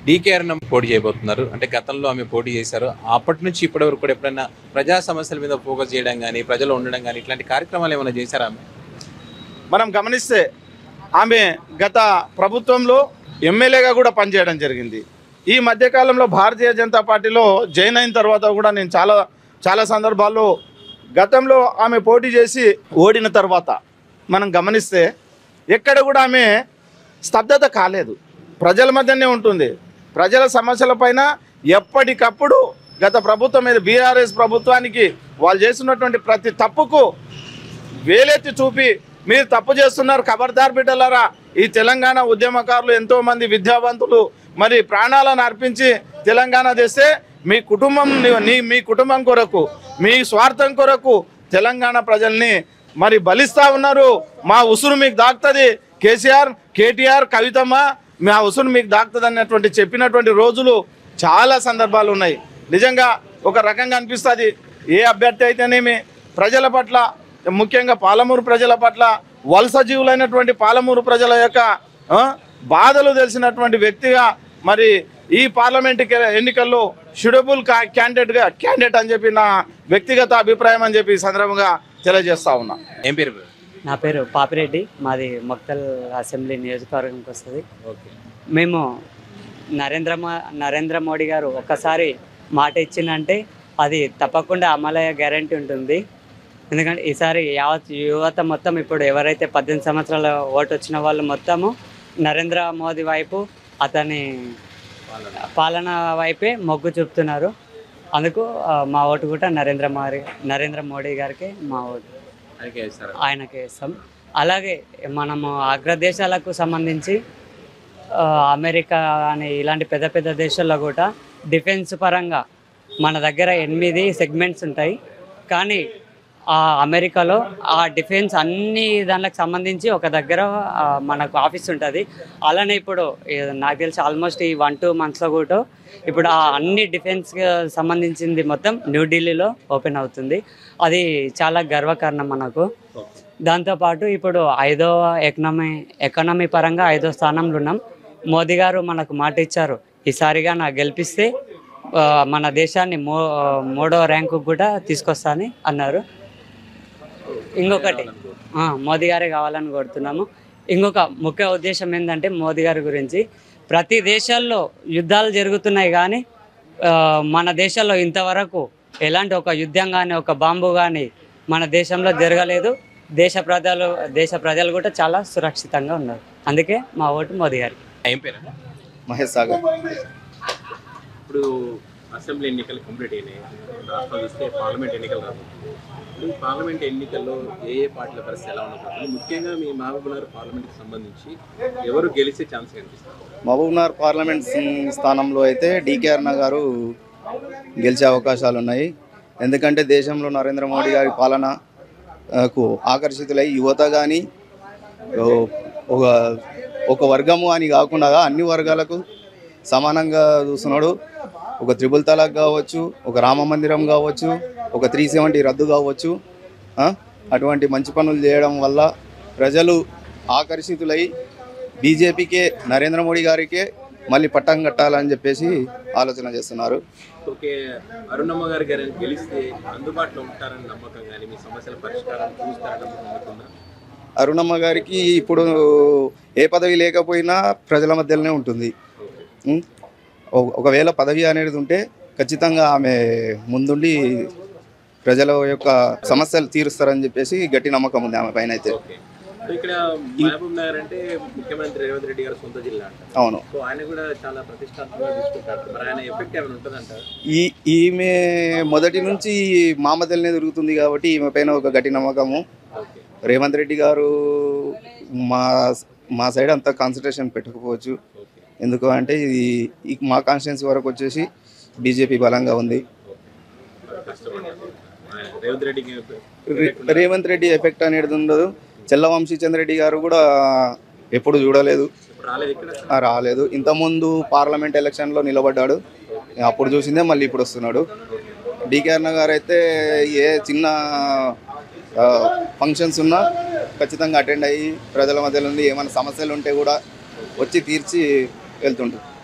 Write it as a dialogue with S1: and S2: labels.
S1: DKR పోటీ చేయబోతున్నారు. అంటే గతంలో ఆమె పోటీ చేశారు. అప్పటి నుంచి ఇప్పటి వరకు కూడా ఎప్పుడైనా ప్రజా సమస్యల మీద ఫోకస్ చేయడం కానీ, ప్రజలు ఉండడం కానీ ఇట్లాంటి కార్యక్రమాలు ఏమైనా చేశారా ఆమె?
S2: మనం గమనిస్తే ఆమె గత ప్రభుత్వంలో ఎమ్మెల్యేగా కూడా పనిచేయడం జరిగింది. ఈ మధ్యకాలంలో భారతీయ జనతా పార్టీలో జాయిన్ అయిన తర్వాత కూడా నేను చాలా సందర్భాల్లో గతంలో ఆమె పోటీ చేసి ఓడిన తర్వాత మనం గమనిస్తే ఎక్కడ కూడా ఆమె స్తబ్దత కాలేదు. ప్రజల మధ్యనే ఉంటుంది. ప్రజల సమస్యలపైన ఎప్పటికప్పుడు గత ప్రభుత్వం మీద బీఆర్ఎస్ ప్రభుత్వానికి వాళ్ళు చేస్తున్నటువంటి ప్రతి తప్పుకు వేలెత్తి చూపి మీరు తప్పు చేస్తున్నారు, ఖబర్దార్ బిడ్డలారా, ఈ తెలంగాణ ఉద్యమకారులు ఎంతోమంది విద్యావంతులు మరి ప్రాణాలను అర్పించి తెలంగాణ తెస్తే మీ కుటుంబం కొరకు మీ స్వార్థం కొరకు తెలంగాణ ప్రజల్ని మరి బలిస్తూ ఉన్నారు. మా ఉసురు మీకు దాక్తుంది, కేసీఆర్, కేటీఆర్, కవితమ్మ మా ఉసురు మీకు దాక్తుంది అన్నటువంటి చెప్పినటువంటి రోజులు చాలా సందర్భాలు ఉన్నాయి. నిజంగా ఒక రకంగా అనిపిస్తుంది. ఏ అభ్యర్థి అయితేనేమి ప్రజల పట్ల, ముఖ్యంగా పాలమూరు ప్రజల పట్ల, వలస జీవులైనటువంటి పాలమూరు ప్రజల యొక్క బాధలు తెలిసినటువంటి వ్యక్తిగా మరి ఈ పార్లమెంట్ ఎన్నికల్లో షూటబుల్ క్యాండిడేట్ అని చెప్పి నా వ్యక్తిగత అభిప్రాయం అని చెప్పి ఈ సందర్భంగా తెలియజేస్తా ఉన్నా.
S1: ఏం పేరు?
S3: నా పేరు పాపిరెడ్డి. మాది మొక్తల్ అసెంబ్లీ నియోజకవర్గంకి వస్తుంది. మేము నరేంద్ర మోడీ గారు ఒక్కసారి మాట ఇచ్చిందంటే అది తప్పకుండా అమలయ్యే గ్యారంటీ ఉంటుంది. ఎందుకంటే ఈసారి యువత మొత్తం ఇప్పుడు ఎవరైతే 18 సంవత్సరాల ఓటు వచ్చిన వాళ్ళు మొత్తము నరేంద్ర మోదీ వైపు, అతని పాలన వైపే మొగ్గు చూపుతున్నారు. అందుకు మా ఓటు కూడా నరేంద్ర మోడీ గారికి మా ఓటు ఆయనకే ఇస్తాం. అలాగే మనము అగ్రదేశాలకు సంబంధించి అమెరికా అని ఇలాంటి పెద్ద పెద్ద దేశాల్లో కూడా డిఫెన్స్ పరంగా మన దగ్గర 8 సెగ్మెంట్స్ ఉంటాయి. కానీ అమెరికాలో ఆ డిఫెన్స్ అన్ని దానికి సంబంధించి ఒక దగ్గర మనకు ఆఫీస్ ఉంటుంది. అలానే ఇప్పుడు నాకు తెలిసి ఆల్మోస్ట్ ఈ 1-2 మంత్స్లో కూడా ఇప్పుడు ఆ అన్ని డిఫెన్స్కి సంబంధించింది మొత్తం న్యూఢిల్లీలో ఓపెన్ అవుతుంది. అది చాలా గర్వకారణం మనకు. దాంతోపాటు ఇప్పుడు 5వ ఎకానమీ పరంగా 5వ స్థానంలో ఉన్నాం. మోదీ గారు మనకు మాట ఇచ్చారు, ఈసారిగా నాకు గెలిపిస్తే మన దేశాన్ని 3వ ర్యాంకు కూడా తీసుకొస్తానని అన్నారు. ఇంకొకటి మోదీ గారే కావాలని కోరుతున్నాము. ఇంకొక ముఖ్య ఉద్దేశం ఏంటంటే మోదీ గారి గురించి, ప్రతి దేశాల్లో యుద్ధాలు జరుగుతున్నాయి కానీ మన దేశంలో ఇంతవరకు ఎలాంటి ఒక యుద్ధం కానీ ఒక బాంబు కానీ మన దేశంలో జరగలేదు. దేశ ప్రజలు కూడా చాలా సురక్షితంగా ఉన్నారు. అందుకే మా ఓటు మోదీ గారికి.
S1: ఏం పేరు?
S2: మహేష్ సాగర్.
S1: ఇప్పుడు అసెంబ్లీ ఎన్నికలు కంప్లీట్ అయినాయి. రాష్ట్రంలో చూస్తే పార్లమెంట్ ఎన్నికలు రాబోతుంది. పార్లమెంట్ ఎన్నికల్లో ఏ పార్టీల పరిస్థితి ఎలా ఉండబోతుంది? ముఖ్యంగా మీ మహబూబ్నగర్ పార్లమెంట్కి సంబంధించి ఎవరు గెలిచే ఛాన్స్ కనిపిస్తారు?
S4: మహబూబ్నగర్ పార్లమెంట్ స్థానంలో అయితే డీకేఆర్ గారు గెలిచే అవకాశాలు ఉన్నాయి. ఎందుకంటే దేశంలో నరేంద్ర మోడీ గారి పాలనకు ఆకర్షితులై యువత కానీ ఒక వర్గము అని కాకుండా అన్ని వర్గాలకు సమానంగా చూస్తున్నాడు. ఒక 3 తలాక్ కావచ్చు, ఒక రామ మందిరం కావచ్చు, ఒక 370 రద్దు కావచ్చు. అటువంటి మంచి పనులు చేయడం వల్ల ప్రజలు ఆకర్షితులై బీజేపీకే, నరేంద్ర మోడీ గారికే మళ్ళీ పట్టం కట్టాలని చెప్పేసి ఆలోచన చేస్తున్నారు.
S1: ఓకే, అరుణమ్మ గారు గెలిస్తే అందుబాటులో ఉంటారని నమ్మకం కానీ మీ సమస్యల పరిష్కారం చూస్తారని నమ్మకం?
S4: అరుణమ్మ గారికి ఇప్పుడు ఏ పదవి లేకపోయినా ప్రజల మధ్యలోనే ఉంటుంది. ఒకవేళ పదవి అనేది ఉంటే ఖచ్చితంగా ఆమె ముందుండి ప్రజల యొక్క సమస్యలు తీరుస్తారని చెప్పేసి గట్టి నమ్మకం ఉంది ఆమె పైన. అయితే
S1: ఇక్కడ మహబూబ్ నగర్ అంటే ముఖ్యమంత్రి రేవంత్ రెడ్డి గారు సొంత జిల్లా.
S4: అవును,
S1: ఆయన కూడా చాలా ప్రతిష్టాత్మకంగా తీసుకుంటారు. మరి ఆయన ఎఫెక్ట్ ఏమైనా ఉంటుందంటారు?
S4: ఈమె మొదటి నుంచి మామదల్నే దొరుకుతుంది కాబట్టి ఈమె పైన ఒక గట్టి నమ్మకము. రేవంత్ రెడ్డి గారు మా సైడ్ అంతా కాన్సన్ట్రేషన్ పెట్టకపోవచ్చు. ఎందుకు అంటే ఇది మా కాన్స్టిట్యున్సీ వరకు వచ్చేసి బీజేపీ బలంగా ఉంది. రేవంత్ రెడ్డి ఎఫెక్ట్ అనేది ఉండదు. చెల్లవంశీ చంద్రెడ్డి గారు కూడా ఎప్పుడు చూడలేదు, రాలేదు. ఇంతకుముందు పార్లమెంట్ ఎలక్షన్లో నిలబడ్డాడు, అప్పుడు చూసిందే మళ్ళీ ఇప్పుడు వస్తున్నాడు. డీకేఆర్ గారు అయితే ఏ చిన్న ఫంక్షన్స్ ఉన్నా ఖచ్చితంగా అటెండ్ అయ్యి ప్రజల మధ్యలో ఏమైనా సమస్యలు ఉంటే కూడా వచ్చి తీర్చి వెళ్తుంటారు.